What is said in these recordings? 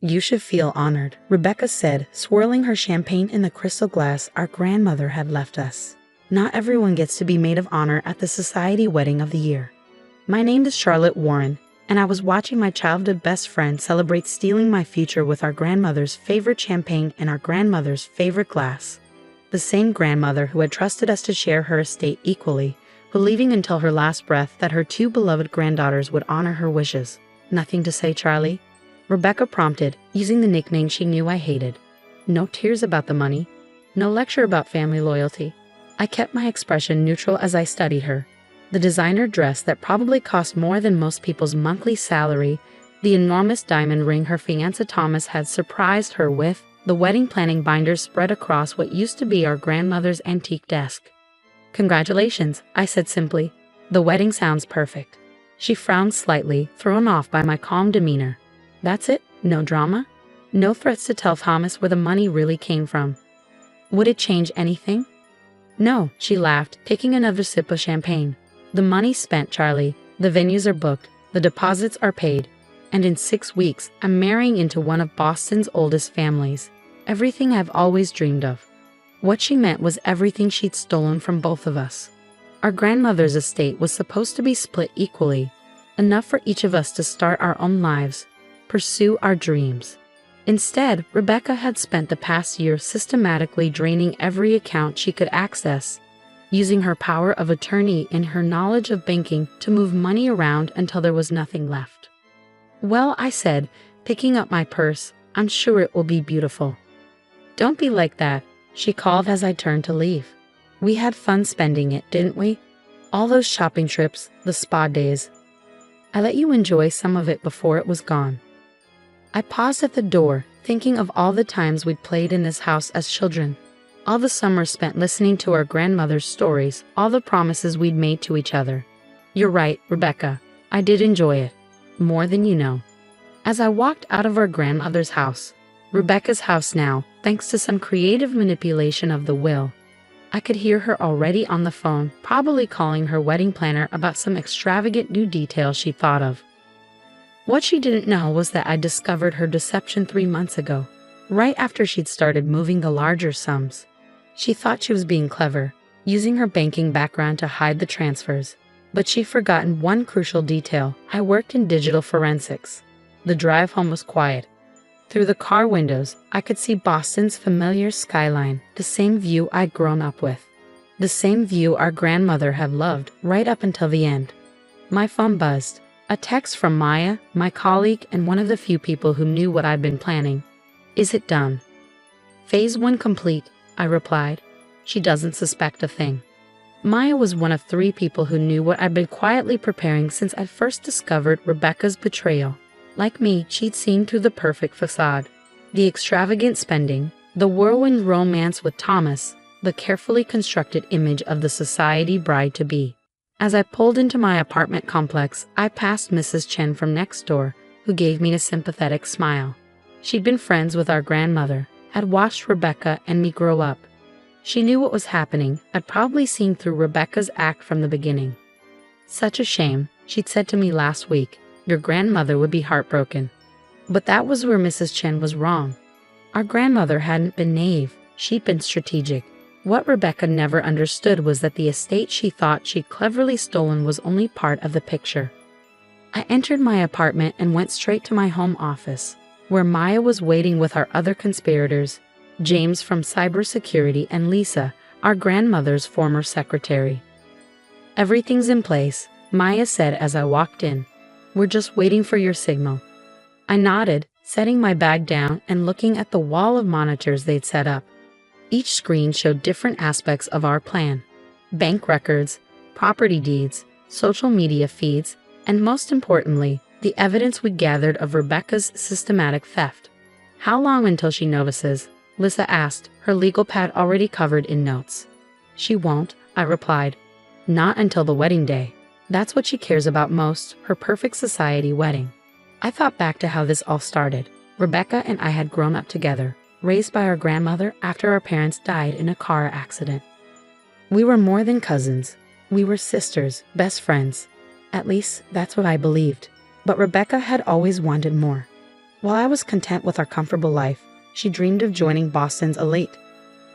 You should feel honored, Rebecca said, swirling her champagne in the crystal glass our grandmother had left us. Not everyone gets to be maid of honor at the society wedding of the year. My name is Charlotte Warren, and I was watching my childhood best friend celebrate stealing my future with our grandmother's favorite champagne and our grandmother's favorite glass. The same grandmother who had trusted us to share her estate equally, believing until her last breath that her two beloved granddaughters would honor her wishes. Nothing to say, Charlie? Rebecca prompted, using the nickname she knew I hated. No tears about the money. No lecture about family loyalty. I kept my expression neutral as I studied her. The designer dress that probably cost more than most people's monthly salary, the enormous diamond ring her fiancé Thomas had surprised her with, the wedding planning binders spread across what used to be our grandmother's antique desk. Congratulations, I said simply. The wedding sounds perfect. She frowned slightly, thrown off by my calm demeanor. That's it? No drama? No threats to tell Thomas where the money really came from? Would it change anything? No, she laughed, taking another sip of champagne. The money's spent, Charlie. The venues are booked, the deposits are paid, and in 6 weeks, I'm marrying into one of Boston's oldest families. Everything I've always dreamed of. What she meant was everything she'd stolen from both of us. Our grandmother's estate was supposed to be split equally, enough for each of us to start our own lives, pursue our dreams. Instead, Rebecca had spent the past year systematically draining every account she could access, using her power of attorney and her knowledge of banking to move money around until there was nothing left. Well, I said, picking up my purse, I'm sure it will be beautiful. Don't be like that, she called as I turned to leave. We had fun spending it, didn't we? All those shopping trips, the spa days. I let you enjoy some of it before it was gone. I paused at the door, thinking of all the times we'd played in this house as children. All the summers spent listening to our grandmother's stories, all the promises we'd made to each other. You're right, Rebecca. I did enjoy it. More than you know. As I walked out of our grandmother's house, Rebecca's house now, thanks to some creative manipulation of the will, I could hear her already on the phone, probably calling her wedding planner about some extravagant new detail she thought of. What she didn't know was that I discovered her deception 3 months ago, right after she'd started moving the larger sums. She thought she was being clever, using her banking background to hide the transfers. But she'd forgotten one crucial detail. I worked in digital forensics. The drive home was quiet. Through the car windows, I could see Boston's familiar skyline, the same view I'd grown up with. The same view our grandmother had loved right up until the end. My phone buzzed. A text from Maya, my colleague and one of the few people who knew what I'd been planning. Is it done? Phase 1 complete, I replied. She doesn't suspect a thing. Maya was one of 3 people who knew what I'd been quietly preparing since I first discovered Rebecca's betrayal. Like me, she'd seen through the perfect facade. The extravagant spending, the whirlwind romance with Thomas, the carefully constructed image of the society bride-to-be. As I pulled into my apartment complex, I passed Mrs. Chen from next door, who gave me a sympathetic smile. She'd been friends with our grandmother, had watched Rebecca and me grow up. She knew what was happening. I'd probably seen through Rebecca's act from the beginning. Such a shame, she'd said to me last week. Your grandmother would be heartbroken. But that was where Mrs. Chen was wrong. Our grandmother hadn't been naive, she'd been strategic. What Rebecca never understood was that the estate she thought she'd cleverly stolen was only part of the picture. I entered my apartment and went straight to my home office, where Maya was waiting with our other conspirators, James from cybersecurity and Lisa, our grandmother's former secretary. Everything's in place, Maya said as I walked in. We're just waiting for your signal. I nodded, setting my bag down and looking at the wall of monitors they'd set up. Each screen showed different aspects of our plan. Bank records, property deeds, social media feeds, and most importantly, the evidence we gathered of Rebecca's systematic theft. How long until she notices? Lisa asked, her legal pad already covered in notes. She won't, I replied. Not until the wedding day. That's what she cares about most, her perfect society wedding. I thought back to how this all started. Rebecca and I had grown up together, raised by our grandmother after our parents died in a car accident. We were more than cousins. We were sisters, best friends. At least, that's what I believed. But Rebecca had always wanted more. While I was content with our comfortable life, she dreamed of joining Boston's elite.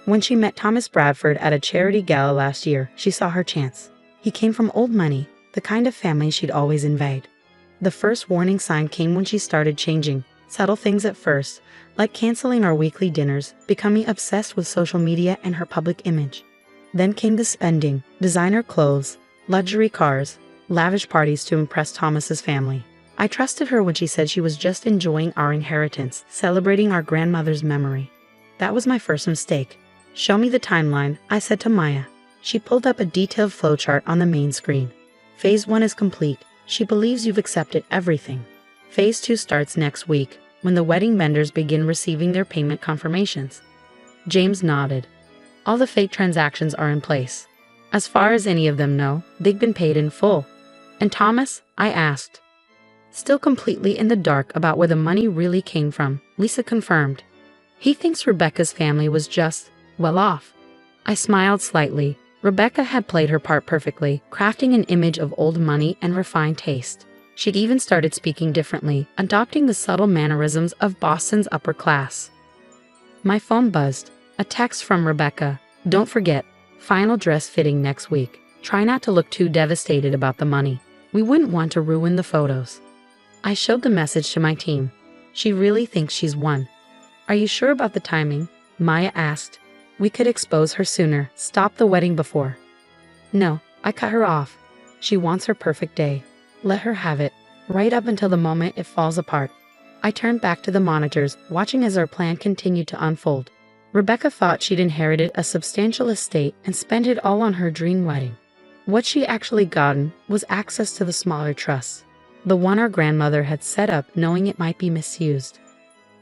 When she met Thomas Bradford at a charity gala last year, she saw her chance. He came from old money, the kind of family she'd always envied. The first warning sign came when she started changing, subtle things at first, like canceling our weekly dinners, becoming obsessed with social media and her public image. Then came the spending, designer clothes, luxury cars, lavish parties to impress Thomas's family. I trusted her when she said she was just enjoying our inheritance, celebrating our grandmother's memory. That was my first mistake. "Show me the timeline," I said to Maya. She pulled up a detailed flowchart on the main screen. Phase 1 is complete. She believes you've accepted everything. Phase 2 starts next week, when the wedding vendors begin receiving their payment confirmations. James nodded. All the fake transactions are in place. As far as any of them know, they've been paid in full. And Thomas? I asked. Still completely in the dark about where the money really came from, Lisa confirmed. He thinks Rebecca's family was just, well off. I smiled slightly. Rebecca had played her part perfectly, crafting an image of old money and refined taste. She'd even started speaking differently, adopting the subtle mannerisms of Boston's upper class. My phone buzzed. A text from Rebecca. "Don't forget, final dress fitting next week. Try not to look too devastated about the money. We wouldn't want to ruin the photos." I showed the message to my team. She really thinks she's won. "Are you sure about the timing?" Maya asked. "We could expose her sooner, stop the wedding before." "No," I cut her off. "She wants her perfect day. Let her have it, right up until the moment it falls apart." I turned back to the monitors, watching as our plan continued to unfold. Rebecca thought she'd inherited a substantial estate and spent it all on her dream wedding. What she actually gotten was access to the smaller trusts, the one our grandmother had set up knowing it might be misused.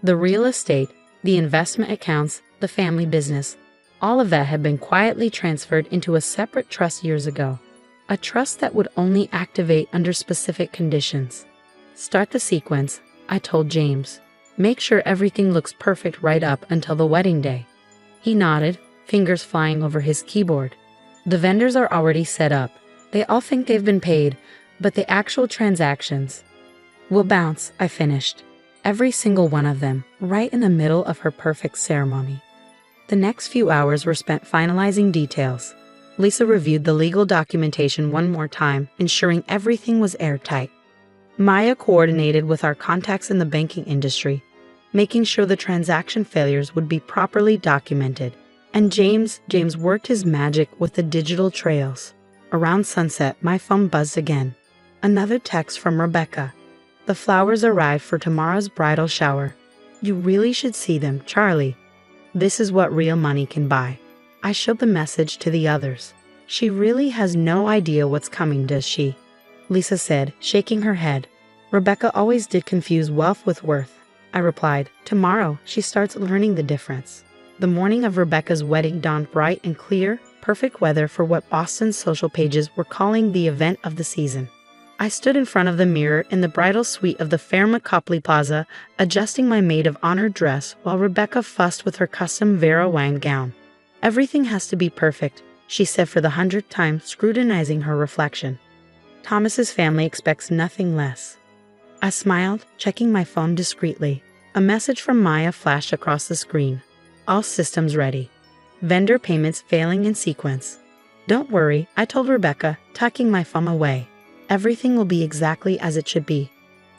The real estate, the investment accounts, the family business, all of that had been quietly transferred into a separate trust years ago. A trust that would only activate under specific conditions. "Start the sequence," I told James. "Make sure everything looks perfect right up until the wedding day." He nodded, fingers flying over his keyboard. "The vendors are already set up. They all think they've been paid, but the actual transactions will bounce," I finished. "Every single one of them, right in the middle of her perfect ceremony." The next few hours were spent finalizing details. Lisa reviewed the legal documentation one more time, ensuring everything was airtight. Maya coordinated with our contacts in the banking industry, making sure the transaction failures would be properly documented. And James worked his magic with the digital trails. Around sunset, my phone buzzed again. Another text from Rebecca. "The flowers arrived for tomorrow's bridal shower. You really should see them, Charlie. This is what real money can buy." I showed the message to the others. "She really has no idea what's coming, does she?" Lisa said, shaking her head. "Rebecca always did confuse wealth with worth," I replied. "Tomorrow, she starts learning the difference." The morning of Rebecca's wedding dawned bright and clear, perfect weather for what Boston's social pages were calling the event of the season. I stood in front of the mirror in the bridal suite of the Fairmont Copley Plaza, adjusting my maid of honor dress while Rebecca fussed with her custom Vera Wang gown. "Everything has to be perfect," she said for the 100th time, scrutinizing her reflection. "Thomas's family expects nothing less." I smiled, checking my phone discreetly. A message from Maya flashed across the screen. "All systems ready. Vendor payments failing in sequence." "Don't worry," I told Rebecca, tucking my phone away. "Everything will be exactly as it should be."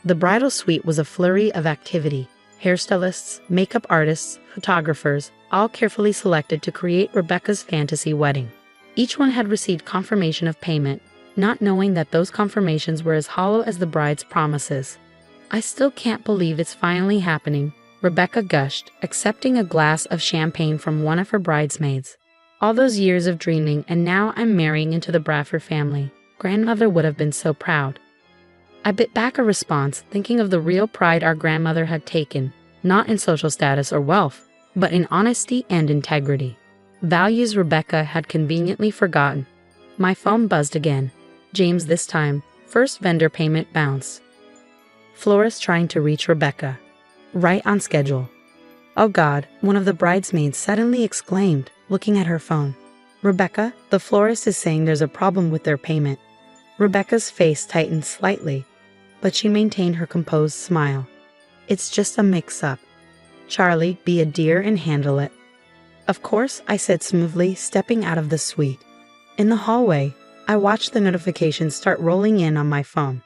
The bridal suite was a flurry of activity. Hairstylists, makeup artists, photographers, all carefully selected to create Rebecca's fantasy wedding. Each one had received confirmation of payment, not knowing that those confirmations were as hollow as the bride's promises. "I still can't believe it's finally happening," Rebecca gushed, accepting a glass of champagne from one of her bridesmaids. "All those years of dreaming, and now I'm marrying into the Bradford family. Grandmother would have been so proud." I bit back a response, thinking of the real pride our grandmother had taken, not in social status or wealth, but in honesty and integrity. Values Rebecca had conveniently forgotten. My phone buzzed again. James this time. First vendor payment bounced. Florist trying to reach Rebecca. Right on schedule. "Oh God," one of the bridesmaids suddenly exclaimed, looking at her phone. "Rebecca, the florist is saying there's a problem with their payment." Rebecca's face tightened slightly, but she maintained her composed smile. It's just a mix-up. Charlie, be a dear and handle it. Of course, I said smoothly, stepping out of the suite. In the hallway, I watched the notifications start rolling in on my phone.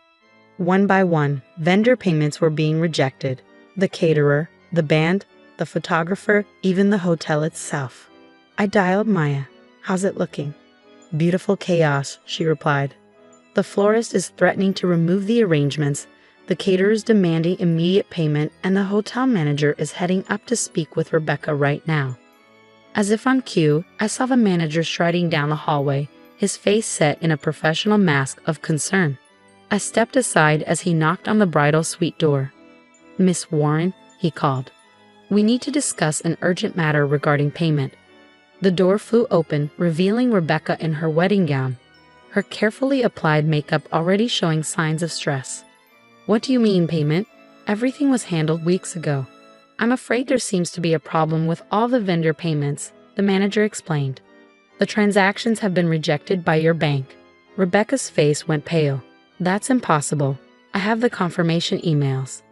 One by one, vendor payments were being rejected. The caterer, the band, the photographer, even the hotel itself. I dialed Maya. How's it looking? Beautiful chaos, she replied. The florist is threatening to remove the arrangements, the caterer is demanding immediate payment, and the hotel manager is heading up to speak with Rebecca right now. As if on cue, I saw the manager striding down the hallway, his face set in a professional mask of concern. I stepped aside as he knocked on the bridal suite door. Miss Warren, he called. We need to discuss an urgent matter regarding payment. The door flew open, revealing Rebecca in her wedding gown, her carefully applied makeup already showing signs of stress. What do you mean, payment? Everything was handled weeks ago. I'm afraid there seems to be a problem with all the vendor payments, the manager explained. The transactions have been rejected by your bank. Rebecca's face went pale. That's impossible. I have the confirmation emails.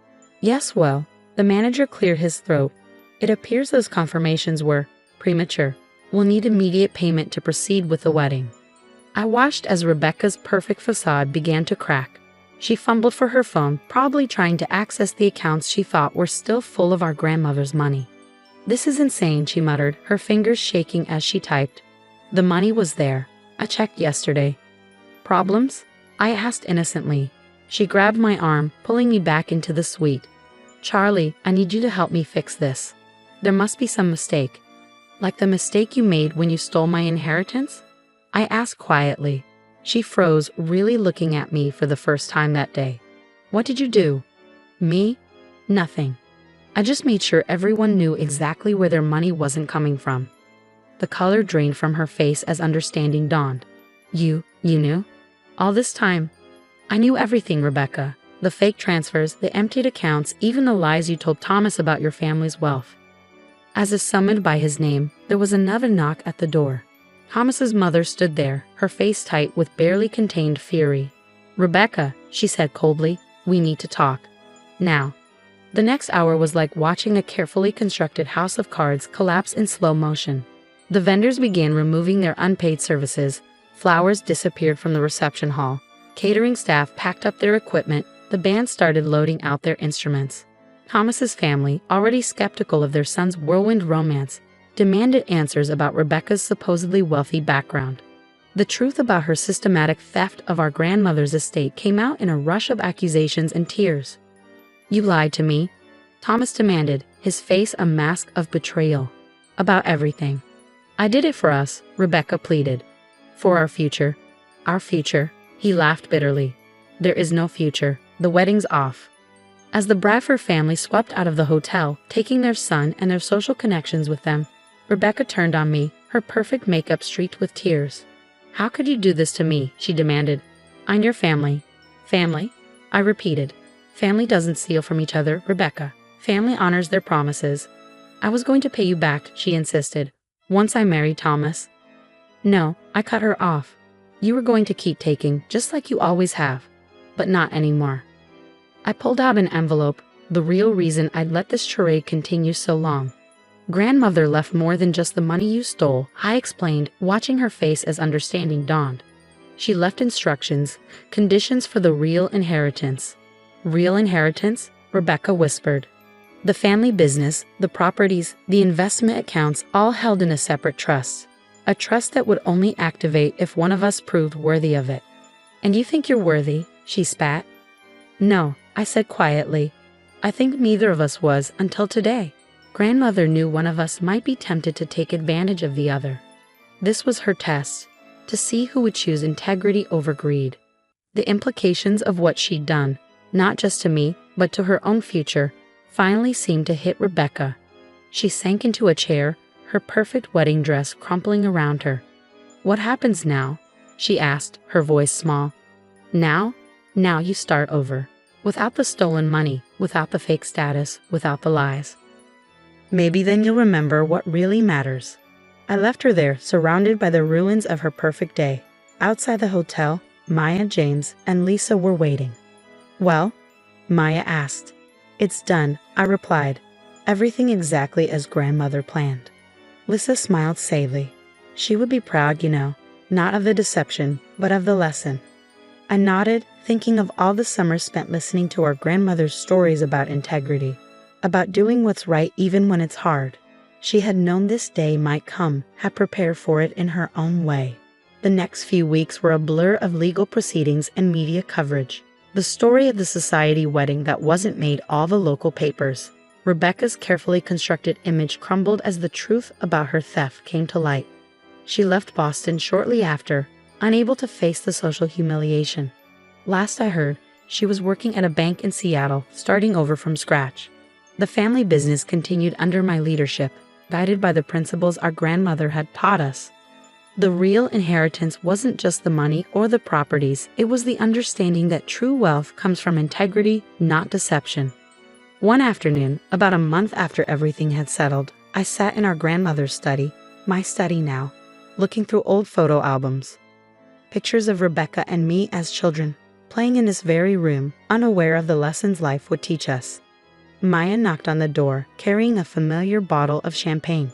Yes, well, the manager cleared his throat. It appears those confirmations were premature. We'll need immediate payment to proceed with the wedding. I watched as Rebecca's perfect facade began to crack. She fumbled for her phone, probably trying to access the accounts she thought were still full of our grandmother's money. This is insane, she muttered, her fingers shaking as she typed. The money was there. I checked yesterday. Problems? I asked innocently. She grabbed my arm, pulling me back into the suite. Charlie, I need you to help me fix this. There must be some mistake. Like the mistake you made when you stole my inheritance? I asked quietly. She froze, really looking at me for the first time that day. What did you do? Me? Nothing. I just made sure everyone knew exactly where their money wasn't coming from. The color drained from her face as understanding dawned. You knew? All this time? I knew everything, Rebecca. The fake transfers, the emptied accounts, even the lies you told Thomas about your family's wealth. As if summoned by his name, there was another knock at the door. Thomas's mother stood there, her face tight with barely contained fury. Rebecca, she said coldly, we need to talk. Now. The next hour was like watching a carefully constructed house of cards collapse in slow motion. The vendors began removing their unpaid services, flowers disappeared from the reception hall, catering staff packed up their equipment, the band started loading out their instruments. Thomas's family, already skeptical of their son's whirlwind romance, demanded answers about Rebecca's supposedly wealthy background. The truth about her systematic theft of our grandmother's estate came out in a rush of accusations and tears. You lied to me, Thomas demanded, his face a mask of betrayal. About everything. I did it for us, Rebecca pleaded. For our future. Our future, he laughed bitterly. There is no future, the wedding's off. As the Bradford family swept out of the hotel, taking their son and their social connections with them, Rebecca turned on me, her perfect makeup streaked with tears. How could you do this to me? She demanded. I'm your family. Family? I repeated. Family doesn't steal from each other, Rebecca. Family honors their promises. I was going to pay you back, she insisted. Once I married Thomas. No, I cut her off. You were going to keep taking, just like you always have. But not anymore. I pulled out an envelope, the real reason I'd let this charade continue so long. Grandmother left more than just the money you stole, I explained, watching her face as understanding dawned. She left instructions, conditions for the real inheritance. Real inheritance? Rebecca whispered. The family business, the properties, the investment accounts, all held in a separate trust. A trust that would only activate if one of us proved worthy of it. And you think you're worthy? She spat. No, I said quietly. I think neither of us was until today. Grandmother knew one of us might be tempted to take advantage of the other. This was her test, to see who would choose integrity over greed. The implications of what she'd done, not just to me, but to her own future, finally seemed to hit Rebecca. She sank into a chair, her perfect wedding dress crumpling around her. What happens now? She asked, her voice small. Now? Now you start over. Without the stolen money, without the fake status, without the lies. Maybe then you'll remember what really matters. I left her there, surrounded by the ruins of her perfect day. Outside the hotel, Maya, James, and Lisa were waiting. Well? Maya asked. It's done, I replied. Everything exactly as grandmother planned. Lisa smiled sadly. She would be proud, not of the deception, but of the lesson. I nodded, thinking of all the summers spent listening to our grandmother's stories about integrity, about doing what's right even when it's hard. She had known this day might come, had prepared for it in her own way. The next few weeks were a blur of legal proceedings and media coverage. The story of the society wedding that wasn't made all the local papers. Rebecca's carefully constructed image crumbled as the truth about her theft came to light. She left Boston shortly after, unable to face the social humiliation. Last I heard, she was working at a bank in Seattle, starting over from scratch. The family business continued under my leadership, guided by the principles our grandmother had taught us. The real inheritance wasn't just the money or the properties, it was the understanding that true wealth comes from integrity, not deception. One afternoon, about a month after everything had settled, I sat in our grandmother's study, my study now, looking through old photo albums. Pictures of Rebecca and me as children, playing in this very room, unaware of the lessons life would teach us. Maya knocked on the door, carrying a familiar bottle of champagne.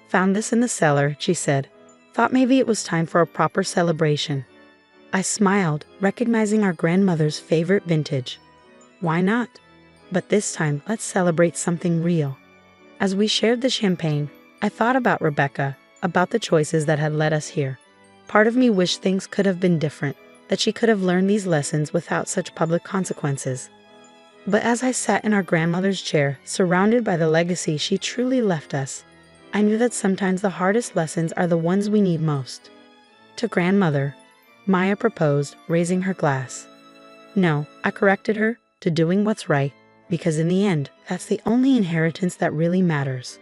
Found this in the cellar, she said. Thought maybe it was time for a proper celebration. I smiled, recognizing our grandmother's favorite vintage. Why not? But this time, let's celebrate something real. As we shared the champagne, I thought about Rebecca, about the choices that had led us here. Part of me wished things could have been different, that she could have learned these lessons without such public consequences. But as I sat in our grandmother's chair, surrounded by the legacy she truly left us, I knew that sometimes the hardest lessons are the ones we need most. To grandmother, Maya proposed, raising her glass. No, I corrected her, to doing what's right, because in the end, that's the only inheritance that really matters.